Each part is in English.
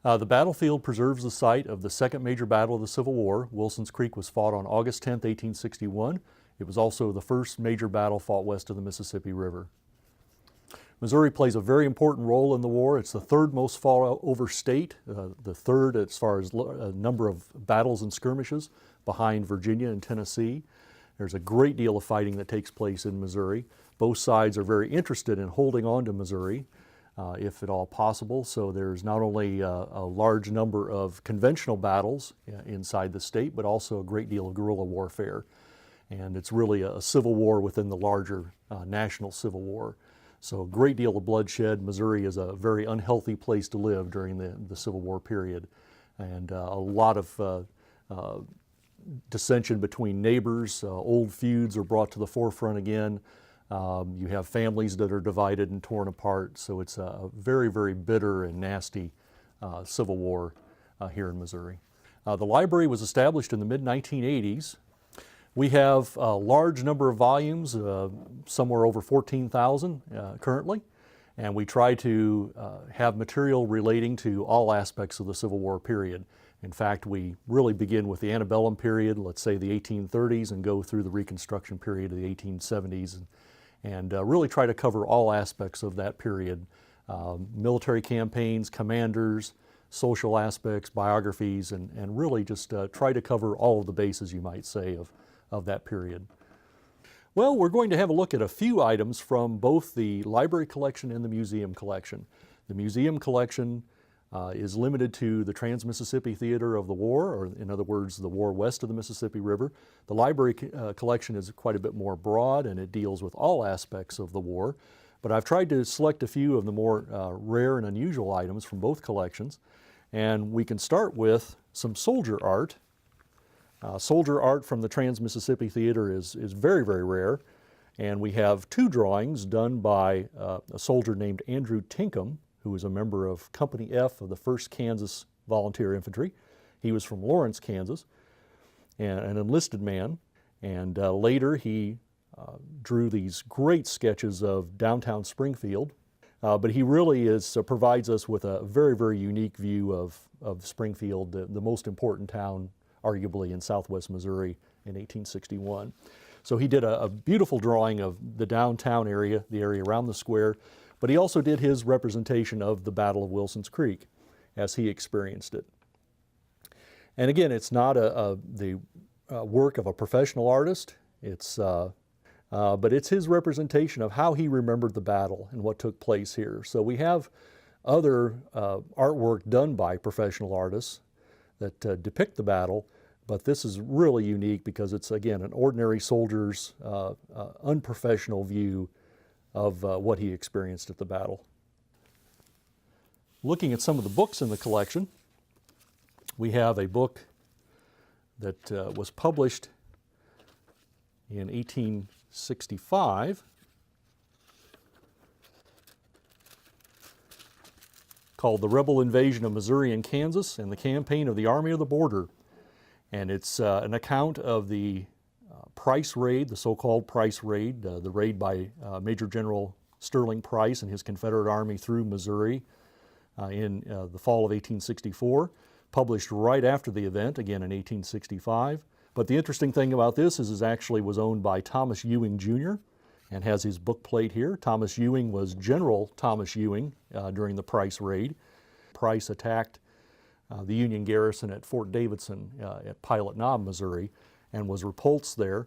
The battlefield preserves the site of the second major battle of the Civil War. Wilson's Creek was fought on August 10, 1861. It was also the first major battle fought west of the Mississippi River. Missouri plays a very important role in the war. It's the third most fought over state, the third as far as number of battles and skirmishes, behind Virginia and Tennessee. There's a great deal of fighting that takes place in Missouri. Both sides are very interested in holding on to Missouri, if at all possible. So there's not only a large number of conventional battles inside the state, but also a great deal of guerrilla warfare. And it's really a civil war within the larger national civil war. So a great deal of bloodshed. Missouri is a very unhealthy place to live during the Civil War period. And a lot of dissension between neighbors. Old feuds are brought to the forefront again. You have families that are divided and torn apart. So it's a very, very bitter and nasty Civil War here in Missouri. The library was established in the mid-1980s. We have a large number of volumes, somewhere over 14,000 currently, and we try to have material relating to all aspects of the Civil War period. In fact, we really begin with the antebellum period, let's say the 1830s, and go through the Reconstruction period of the 1870s, and really try to cover all aspects of that period. Military campaigns, commanders, social aspects, biographies, and really just try to cover all of the bases, you might say, of that period. Well, we're going to have a look at a few items from both the library collection and the museum collection. The museum collection is limited to the Trans-Mississippi Theater of the War, or in other words, the war west of the Mississippi River. The library collection is quite a bit more broad, and it deals with all aspects of the war. But I've tried to select a few of the more rare and unusual items from both collections. And we can start with some soldier art. Soldier art from the Trans-Mississippi Theater is very, very rare. And we have two drawings done by a soldier named Andrew Tinkham, who was a member of Company F of the 1st Kansas Volunteer Infantry. He was from Lawrence, Kansas, and an enlisted man. And later he drew these great sketches of downtown Springfield. But he really provides us with a very, very unique view of Springfield, the most important town arguably in southwest Missouri in 1861. So he did a beautiful drawing of the downtown area, the area around the square, but he also did his representation of the Battle of Wilson's Creek as he experienced it. And again, it's not the work of a professional artist, but it's his representation of how he remembered the battle and what took place here. So we have other artwork done by professional artists that depict the battle, but this is really unique because it's, again, an ordinary soldier's unprofessional view of what he experienced at the battle. Looking at some of the books in the collection, we have a book that was published in 1865 called The Rebel Invasion of Missouri and Kansas and the Campaign of the Army of the Border. And it's an account of the Price Raid, the so-called Price Raid, the raid by Major General Sterling Price and his Confederate Army through Missouri in the fall of 1864, published right after the event, again in 1865. But the interesting thing about this is it actually was owned by Thomas Ewing Jr. and has his book plate here. Thomas Ewing was General Thomas Ewing during the Price Raid. Price attacked the Union garrison at Fort Davidson at Pilot Knob, Missouri, and was repulsed there.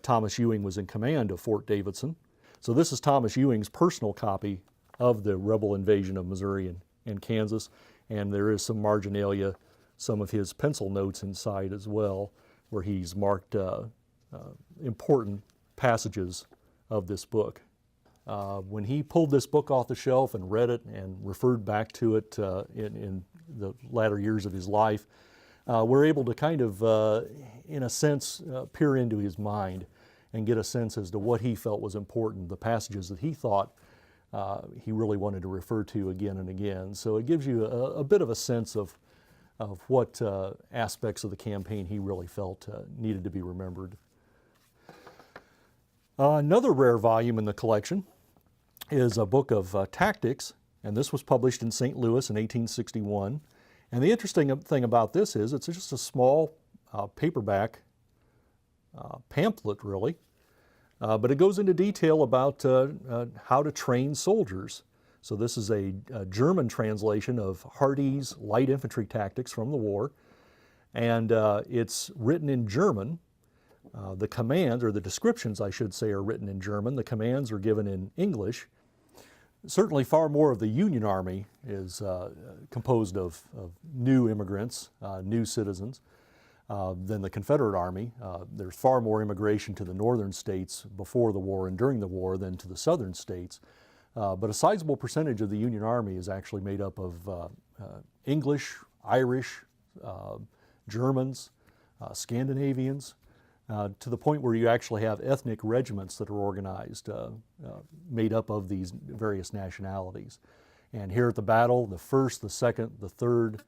Thomas Ewing was in command of Fort Davidson. So this is Thomas Ewing's personal copy of the rebel invasion of Missouri and Kansas, and there is some marginalia, some of his pencil notes inside as well, where he's marked important passages of this book. When he pulled this book off the shelf and read it and referred back to it in the latter years of his life, we're able to kind of, in a sense, peer into his mind and get a sense as to what he felt was important, the passages that he thought he really wanted to refer to again and again. So it gives you a bit of a sense of what aspects of the campaign he really felt needed to be remembered. Another rare volume in the collection is a book of tactics, and this was published in St. Louis in 1861. And the interesting thing about this is it's just a small paperback pamphlet, really, but it goes into detail about how to train soldiers. So this is a German translation of Hardee's light infantry tactics from the war, and it's written in German. The commands, or the descriptions, I should say, are written in German. The commands are given in English. Certainly far more of the Union Army is composed of new immigrants, new citizens, than the Confederate Army. There's far more immigration to the northern states before the war and during the war than to the southern states. But a sizable percentage of the Union Army is actually made up of English, Irish, Germans, Scandinavians, to the point where you actually have ethnic regiments that are organized, made up of these various nationalities. And here at the battle, the 1st, the 2nd, the 3rd,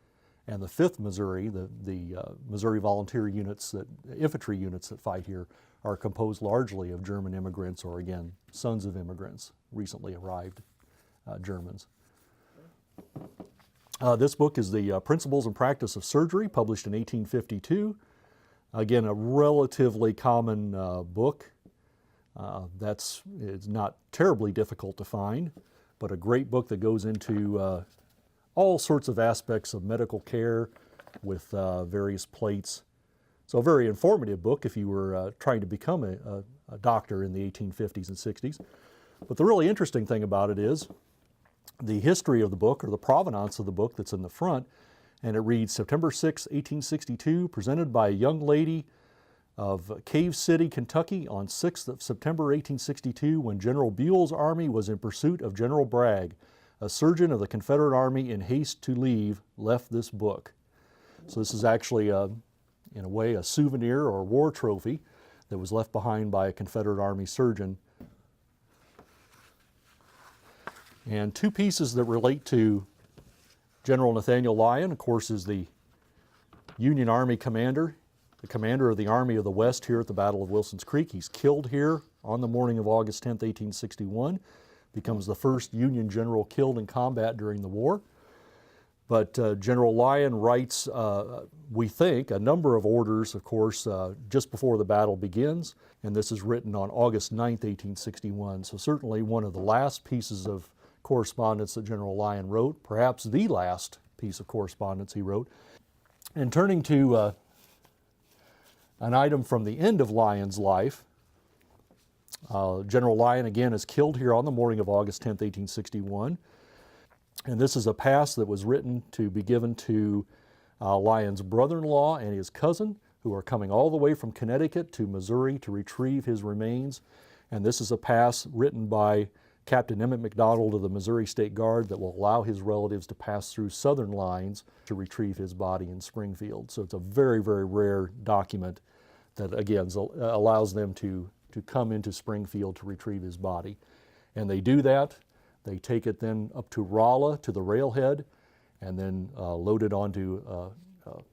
and the 5th Missouri, the Missouri volunteer units, infantry units that fight here, are composed largely of German immigrants, or again, sons of immigrants, recently arrived Germans. This book is the Principles and Practice of Surgery, published in 1852. Again, a relatively common book. It's not terribly difficult to find, but a great book that goes into all sorts of aspects of medical care with various plates. So a very informative book if you were trying to become a doctor in the 1850s and 60s. But the really interesting thing about it is the history of the book, or the provenance of the book that's in the front, and it reads, September 6, 1862, presented by a young lady of Cave City, Kentucky, on 6th of September 1862, when General Buell's army was in pursuit of General Bragg. A surgeon of the Confederate Army, in haste to leave, left this book. So this is actually, in a way, a souvenir or war trophy that was left behind by a Confederate Army surgeon. And two pieces that relate to General Nathaniel Lyon, of course, is the Union Army commander, the commander of the Army of the West here at the Battle of Wilson's Creek. He's killed here on the morning of August 10, 1861, becomes the first Union general killed in combat during the war. But General Lyon writes, we think, a number of orders, of course, just before the battle begins, and this is written on August 9, 1861. So certainly one of the last pieces of correspondence that General Lyon wrote, perhaps the last piece of correspondence he wrote. And turning to an item from the end of Lyon's life, General Lyon again is killed here on the morning of August 10, 1861. And this is a pass that was written to be given to Lyon's brother-in-law and his cousin, who are coming all the way from Connecticut to Missouri to retrieve his remains. And this is a pass written by Captain Emmett McDonald of the Missouri State Guard that will allow his relatives to pass through southern lines to retrieve his body in Springfield. So it's a very, very rare document that, again, allows them to come into Springfield to retrieve his body. And they do that. They take it then up to Rolla, to the railhead, and then load it onto a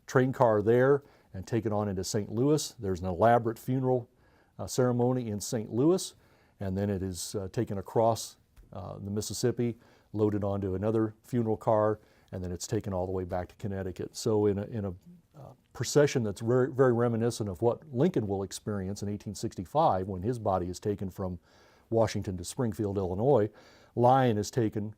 train car there and take it on into St. Louis. There's an elaborate funeral ceremony in St. Louis, and then it is taken across the Mississippi, loaded onto another funeral car, and then it's taken all the way back to Connecticut. So in a procession that's very, very reminiscent of what Lincoln will experience in 1865 when his body is taken from Washington to Springfield, Illinois, Lyon is taken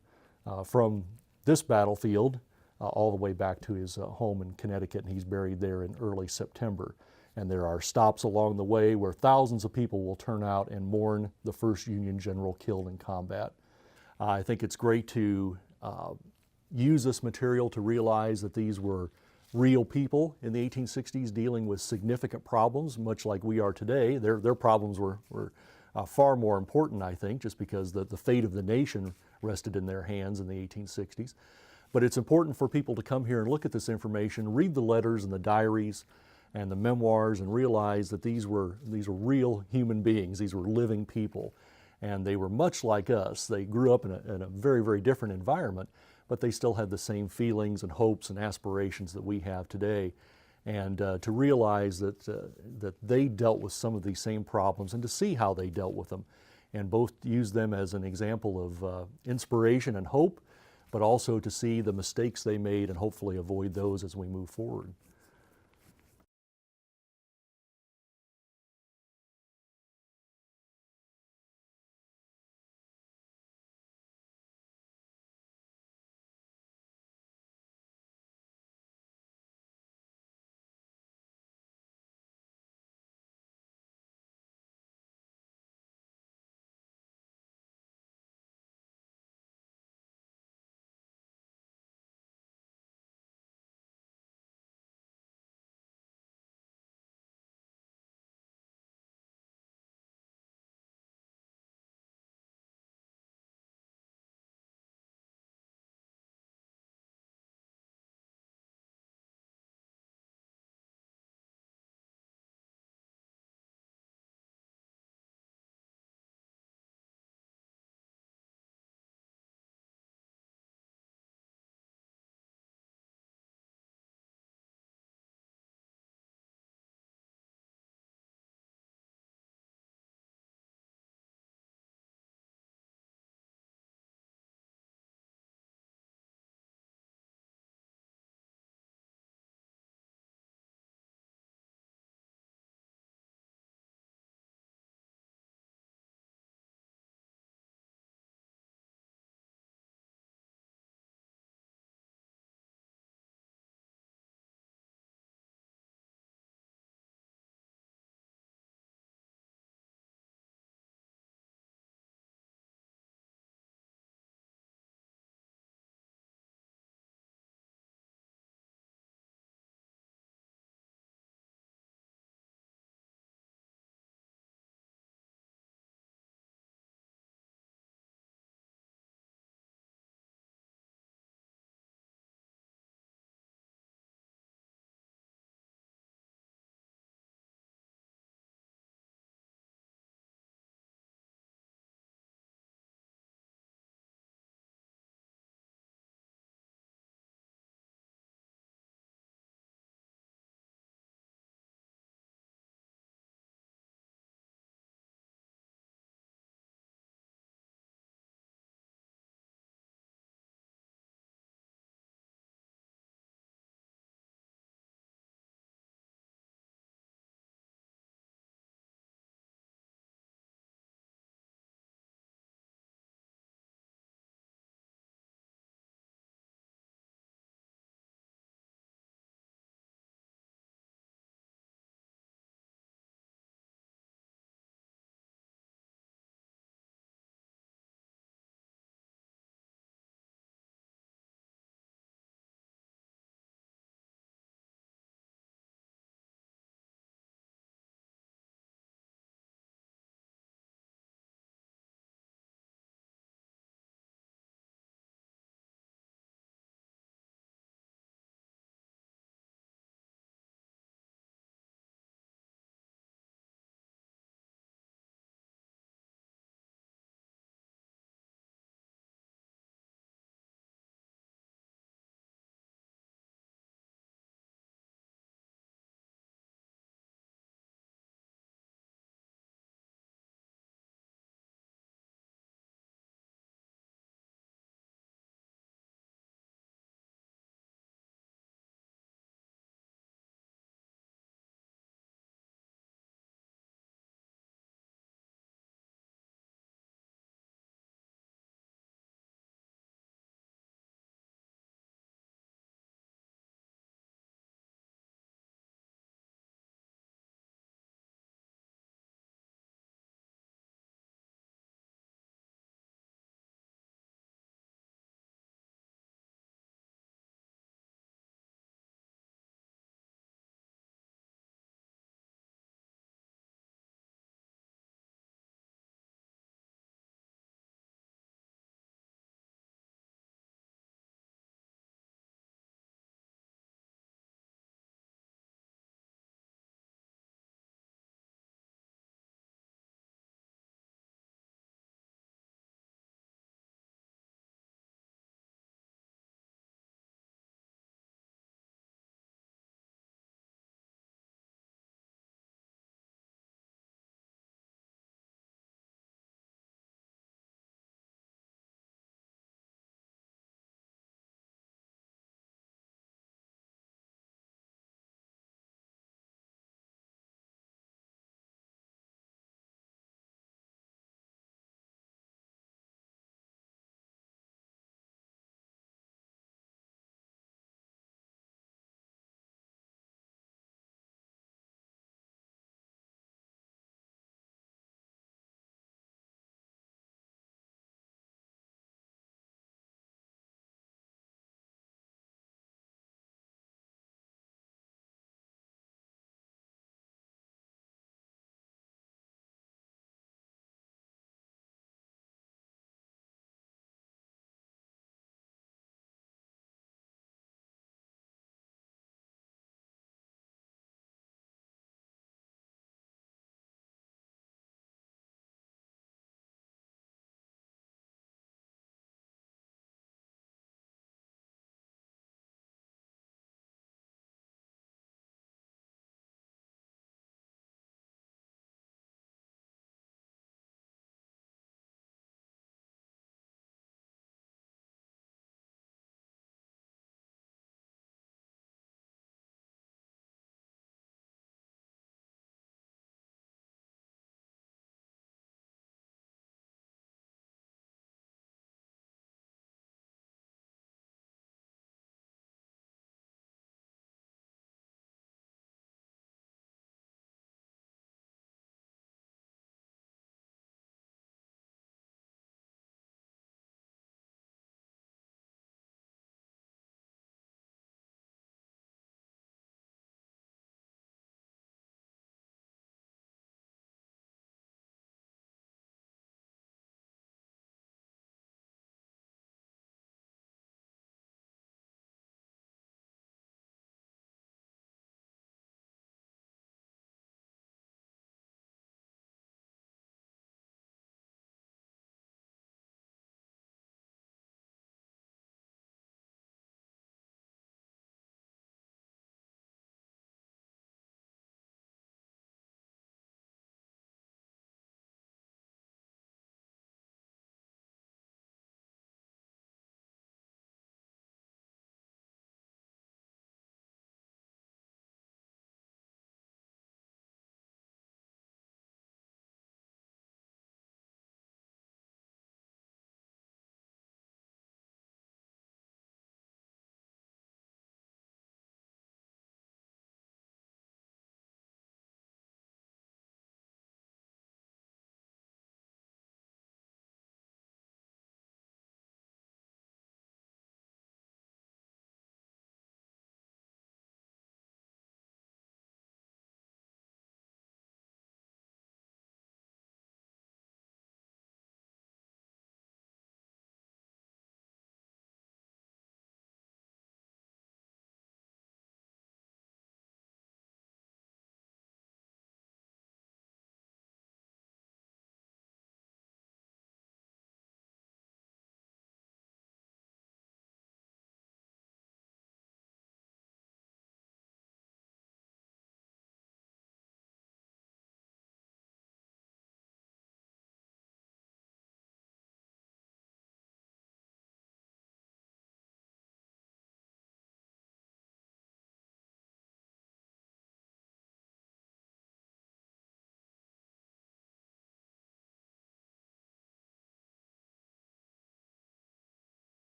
from this battlefield all the way back to his home in Connecticut, and he's buried there in early September. And there are stops along the way where thousands of people will turn out and mourn the first Union general killed in combat. I think it's great to use this material to realize that these were real people in the 1860s dealing with significant problems, much like we are today. Their problems were far more important, I think, just because the fate of the nation rested in their hands in the 1860s. But it's important for people to come here and look at this information, read the letters and the diaries and the memoirs, and realize that these were real human beings. These were living people, and they were much like us. They grew up in a very, very different environment, but they still had the same feelings and hopes and aspirations that we have today. And to realize that they dealt with some of these same problems, and to see how they dealt with them, and both use them as an example of inspiration and hope, but also to see the mistakes they made and hopefully avoid those as we move forward.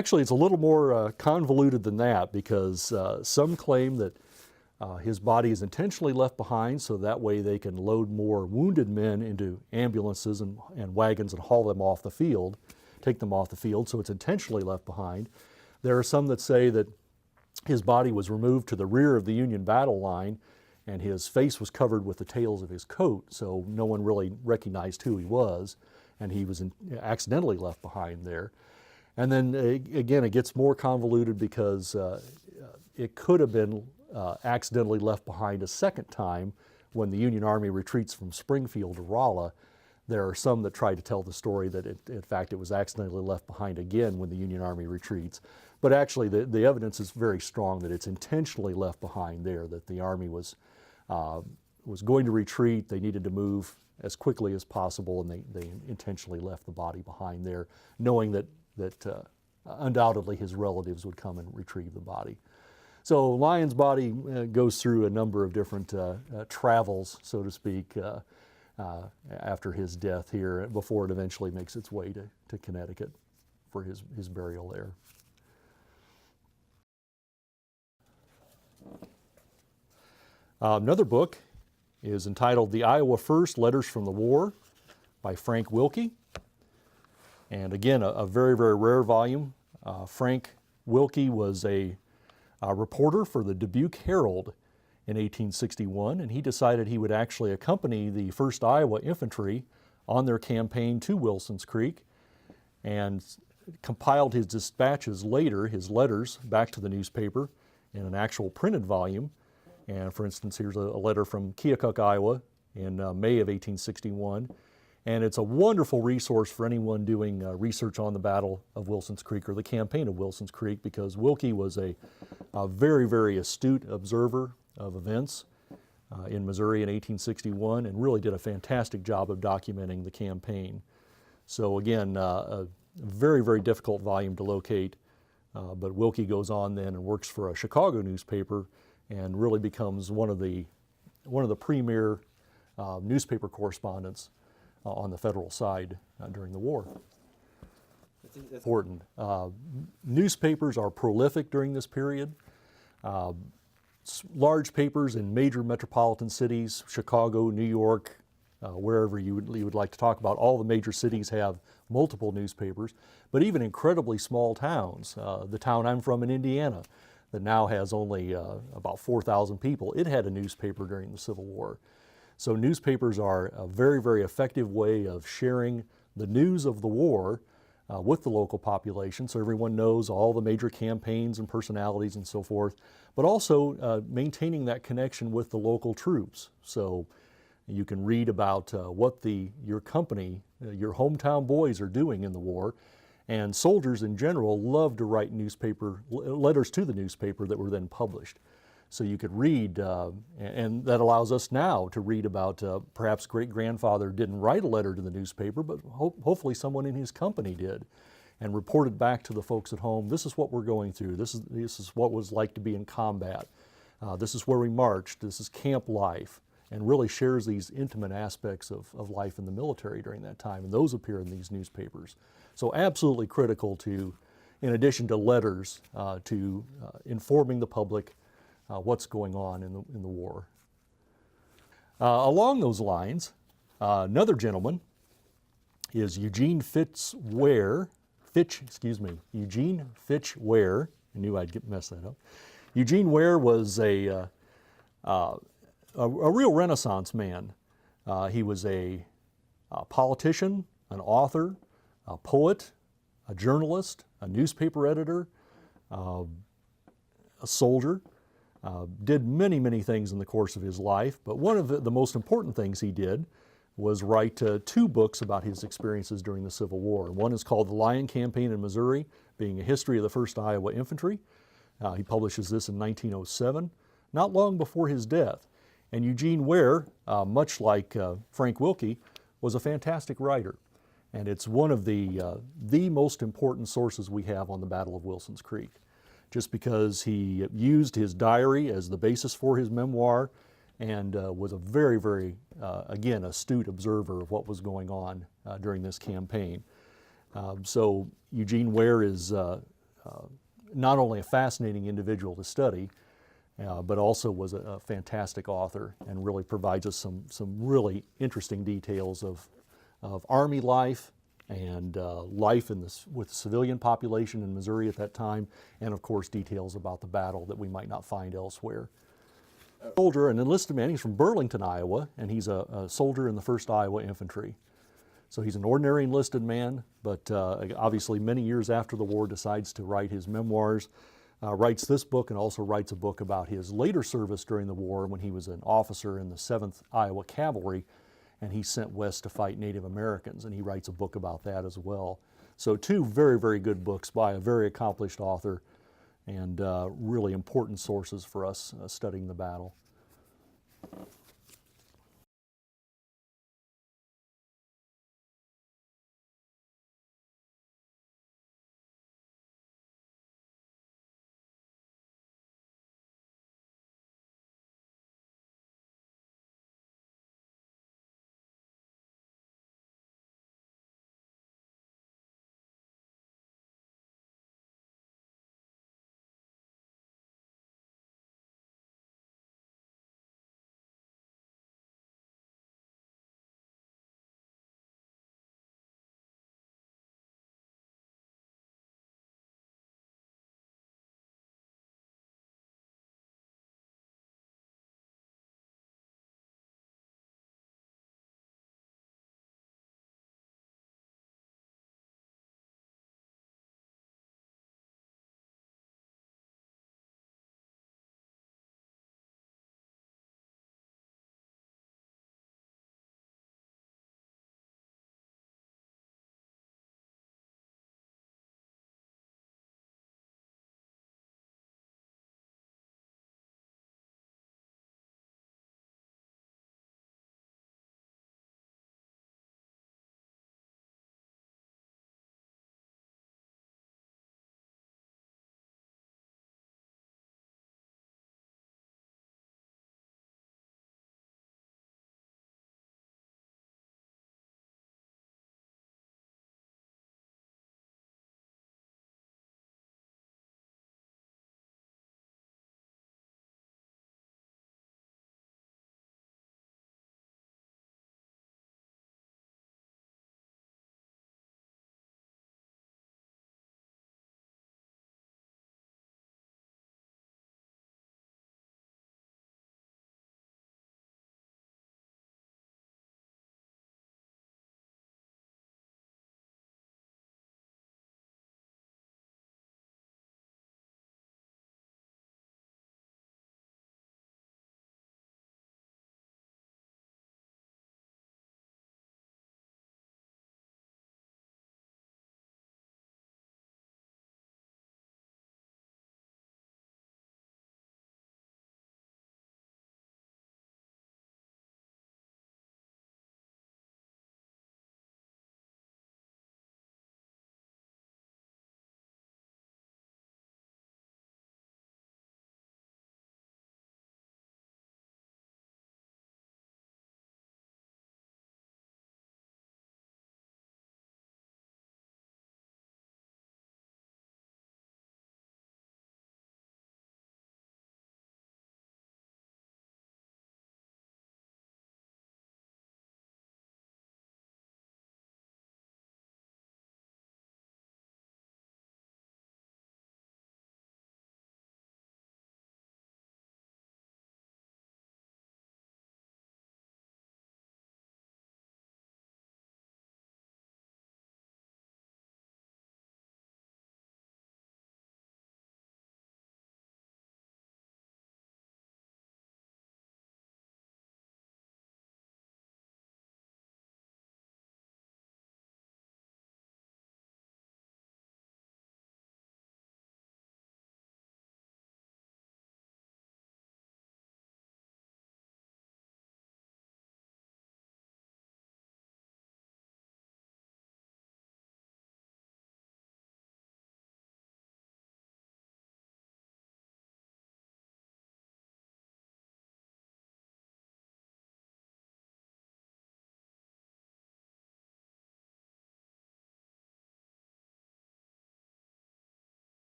Actually, it's a little more convoluted than that, because some claim that his body is intentionally left behind so that way they can load more wounded men into ambulances and wagons and haul them off the field, take them off the field, so it's intentionally left behind. There are some that say that his body was removed to the rear of the Union battle line and his face was covered with the tails of his coat, so no one really recognized who he was, and he was accidentally left behind there. And then again, it gets more convoluted because it could have been accidentally left behind a second time when the Union Army retreats from Springfield to Rolla. There are some that try to tell the story that in fact it was accidentally left behind again when the Union Army retreats. But actually the evidence is very strong that it's intentionally left behind there, that the Army was going to retreat, they needed to move as quickly as possible, and they intentionally left the body behind there, knowing that undoubtedly his relatives would come and retrieve the body. So Lyon's body goes through a number of different travels, so to speak, after his death here, before it eventually makes its way to Connecticut for his burial there. Another book is entitled The Iowa First, Letters from the War by Frank Wilkie. And again, a very, very rare volume. Frank Wilkie was a reporter for the Dubuque Herald in 1861, and he decided he would actually accompany the 1st Iowa Infantry on their campaign to Wilson's Creek, and compiled his dispatches later, his letters, back to the newspaper in an actual printed volume. And for instance, here's a letter from Keokuk, Iowa in May of 1861. And it's a wonderful resource for anyone doing research on the Battle of Wilson's Creek or the campaign of Wilson's Creek, because Wilkie was a very, very astute observer of events in Missouri in 1861 and really did a fantastic job of documenting the campaign. So again, a very, very difficult volume to locate, but Wilkie goes on then and works for a Chicago newspaper and really becomes one of the premier newspaper correspondents on the federal side during the war. That's important. Newspapers are prolific during this period. Large papers in major metropolitan cities, Chicago, New York, wherever you would like to talk about. All the major cities have multiple newspapers, but even incredibly small towns. The town I'm from in Indiana, that now has only about 4,000 people, it had a newspaper during the Civil War. So newspapers are a very, very effective way of sharing the news of the war with the local population, so everyone knows all the major campaigns and personalities and so forth, but also maintaining that connection with the local troops. So you can read about what your company, your hometown boys are doing in the war. And soldiers in general love to write letters to the newspaper that were then published. So you could read, and that allows us now to read about perhaps great-grandfather didn't write a letter to the newspaper, but hopefully someone in his company did, and reported back to the folks at home, this is what we're going through, this is what it was like to be in combat, this is where we marched, this is camp life, and really shares these intimate aspects of life in the military during that time, and those appear in these newspapers. So absolutely critical to, in addition to letters, to informing the public what's going on in the war. Along those lines, another gentleman is Eugene Fitch Ware. Eugene Fitch Ware. I knew I'd mess that up. Eugene Ware was a real Renaissance man. He was a politician, an author, a poet, a journalist, a newspaper editor, a soldier. Did many, many things in the course of his life, but one of the most important things he did was write 2 books about his experiences during the Civil War. One is called The Lyon Campaign in Missouri, being a history of the 1st Iowa Infantry. He publishes this in 1907, not long before his death. And Eugene Ware, much like Frank Wilkie, was a fantastic writer. And it's one of the most important sources we have on the Battle of Wilson's Creek, just because he used his diary as the basis for his memoir and was a very, very, again, astute observer of what was going on during this campaign. So Eugene Ware is not only a fascinating individual to study, but also was a fantastic author and really provides us some really interesting details of Army life and life with the civilian population in Missouri at that time, and of course details about the battle that we might not find elsewhere. Soldier, an enlisted man, he's from Burlington, Iowa, and he's a soldier in the 1st Iowa Infantry. So he's an ordinary enlisted man, but obviously many years after the war decides to write his memoirs, writes this book and also writes a book about his later service during the war when he was an officer in the 7th Iowa Cavalry, and he's sent west to fight Native Americans, and he writes a book about that as well. So 2 very, very good books by a very accomplished author, and really important sources for us studying the battle.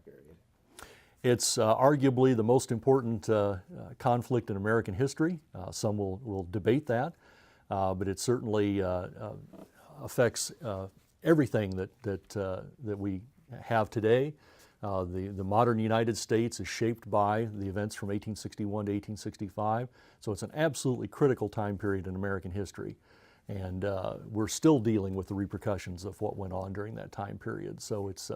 period? It's arguably the most important conflict in American history. Some will debate that, but it certainly affects everything that we have today. The modern United States is shaped by the events from 1861 to 1865, so it's an absolutely critical time period in American history. And we're still dealing with the repercussions of what went on during that time period. So it's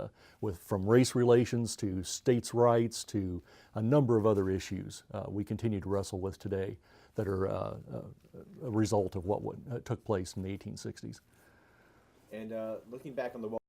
from race relations to states' rights to a number of other issues we continue to wrestle with today that are a result of what took place in the 1860s. And looking back on the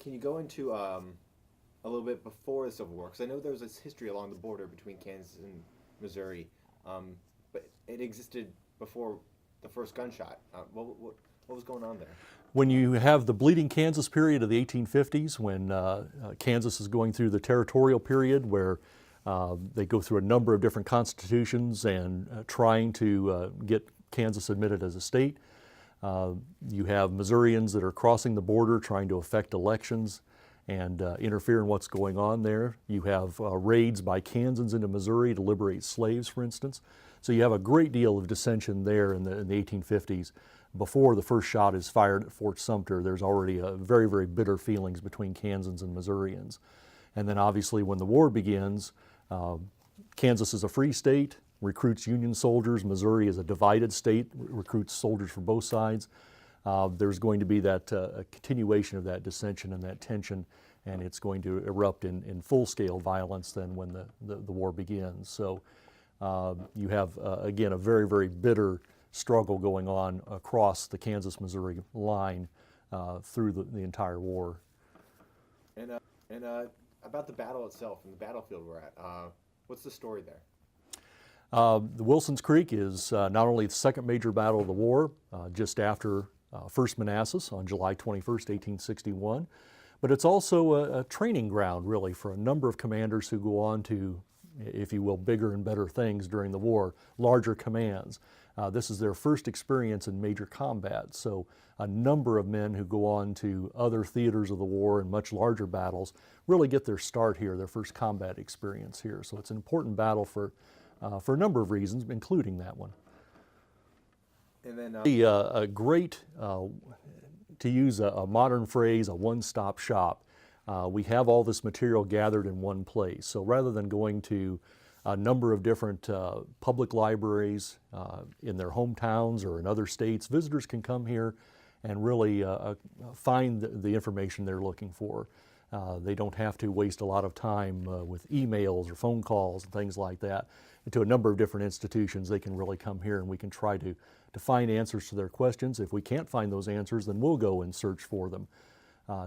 Can you go into a little bit before the Civil War? Because I know there was this history along the border between Kansas and Missouri, but it existed before the first gunshot. What was going on there? When you have the Bleeding Kansas period of the 1850s, when Kansas is going through the territorial period where they go through a number of different constitutions and trying to get Kansas admitted as a state. You have Missourians that are crossing the border trying to affect elections and interfere in what's going on there. You have raids by Kansans into Missouri to liberate slaves, for instance. So you have a great deal of dissension there in the 1850s. Before the first shot is fired at Fort Sumter, there's already very, very bitter feelings between Kansans and Missourians. And then obviously when the war begins, Kansas is a free state, recruits Union soldiers. Missouri is a divided state, recruits soldiers from both sides. There's going to be that a continuation of that dissension and that tension, and it's going to erupt in full-scale violence then when the war begins. So you have, again, a very, very bitter struggle going on across the Kansas-Missouri line through the entire war. And about the battle itself and the battlefield we're at, what's the story there? The Wilson's Creek is not only the second major battle of the war, just after First Manassas on July 21st, 1861, but it's also a training ground really for a number of commanders who go on to, if you will, bigger and better things during the war, larger commands. This is their first experience in major combat, so a number of men who go on to other theaters of the war and much larger battles really get their start here, their first combat experience here. So it's an important battle for a number of reasons, including that one. And then a great, to use a modern phrase, a one-stop shop. We have all this material gathered in one place. So rather than going to a number of different public libraries in their hometowns or in other states, visitors can come here and really find the information they're looking for. They don't have to waste a lot of time with emails or phone calls and things like that. And to a number of different institutions, they can really come here and we can try to find answers to their questions. If we can't find those answers, then we'll go and search for them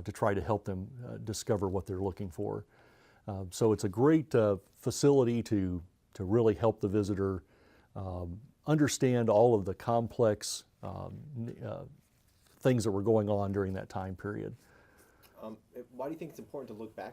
to try to help them discover what they're looking for. So it's a great facility to really help the visitor understand all of the complex things that were going on during that time period. Why do you think it's important to look back?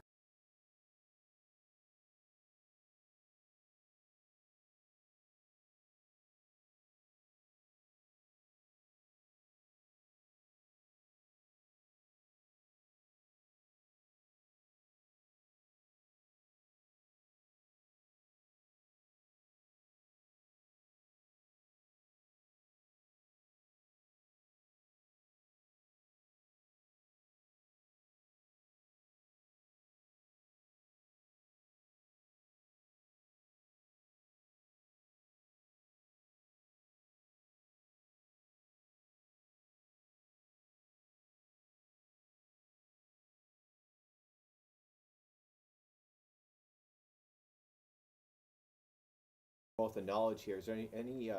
Both the knowledge here. Is there any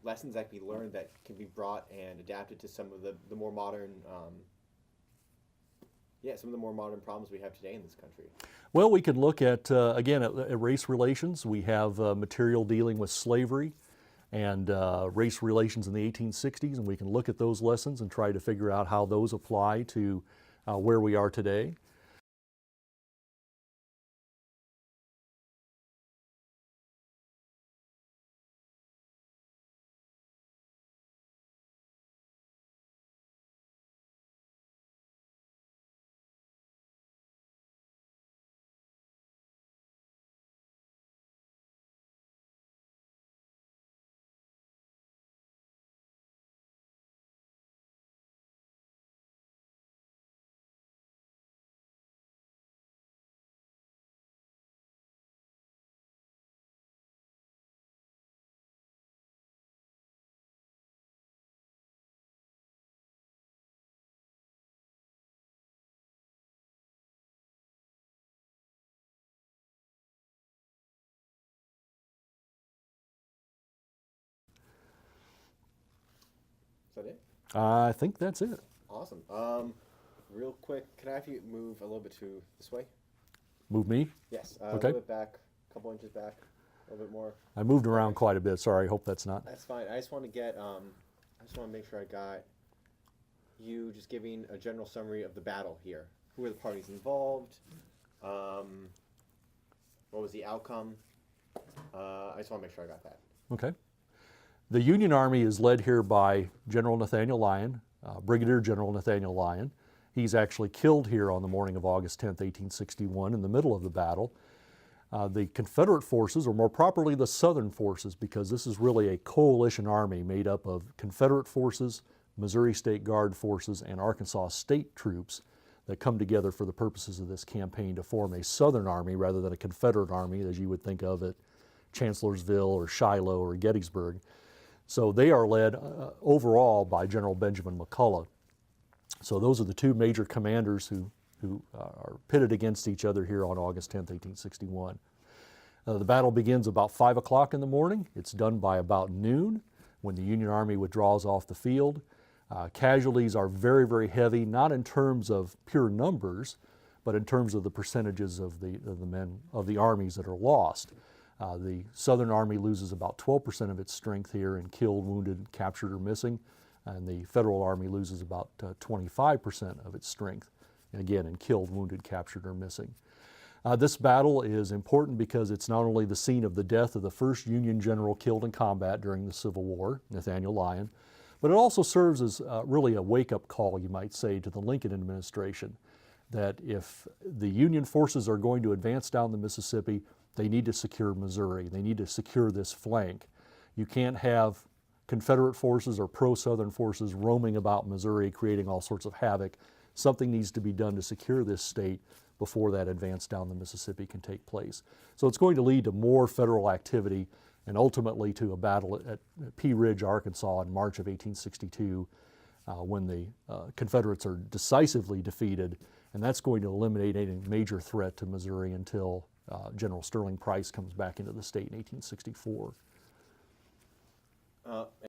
lessons that can be learned that can be brought and adapted to some of the more modern, some of the more modern problems we have today in this country? Well, we can look at, again, at race relations. We have material dealing with slavery and race relations in the 1860s, and we can look at those lessons and try to figure out how those apply to where we are today. Is that it? I think that's it. Awesome. Real quick, can I have you move a little bit to this way? Move me? Yes. Okay. A little bit back, a couple inches back, a little bit more. I moved around quite a bit. Sorry. I hope that's not. That's fine. I just want to get, I just want to make sure I got you just giving a general summary of the battle here. Who were the parties involved? What was the outcome? I just want to make sure I got that. Okay. The Union Army is led here by General Nathaniel Lyon, Brigadier General Nathaniel Lyon. He's actually killed here on the morning of August 10th, 1861, in the middle of the battle. The Confederate forces, or more properly the Southern forces, because this is really a coalition army made up of Confederate forces, Missouri State Guard forces, and Arkansas State troops that come together for the purposes of this campaign to form a Southern army rather than a Confederate army as you would think of at Chancellorsville or Shiloh or Gettysburg. So they are led overall by General Benjamin McCulloch. So those are the two major commanders who are pitted against each other here on August 10th, 1861. The battle begins about 5 o'clock in the morning. It's done by about noon when the Union Army withdraws off the field. Casualties are very, very heavy, not in terms of pure numbers, but in terms of the percentages of the men of the armies that are lost. The Southern Army loses about 12% of its strength here in killed, wounded, captured, or missing, and the Federal Army loses about 25% of its strength, and again in killed, wounded, captured, or missing. This battle is important because it's not only the scene of the death of the first Union general killed in combat during the Civil War, Nathaniel Lyon, but it also serves as really a wake-up call, you might say, to the Lincoln administration, that if the Union forces are going to advance down the Mississippi, they need to secure Missouri. They need to secure this flank. You can't have Confederate forces or pro-Southern forces roaming about Missouri, creating all sorts of havoc. Something needs to be done to secure this state before that advance down the Mississippi can take place. So it's going to lead to more federal activity and ultimately to a battle at Pea Ridge, Arkansas in March of 1862 when the Confederates are decisively defeated And that's going to eliminate any major threat to Missouri until General Sterling Price comes back into the state in 1864.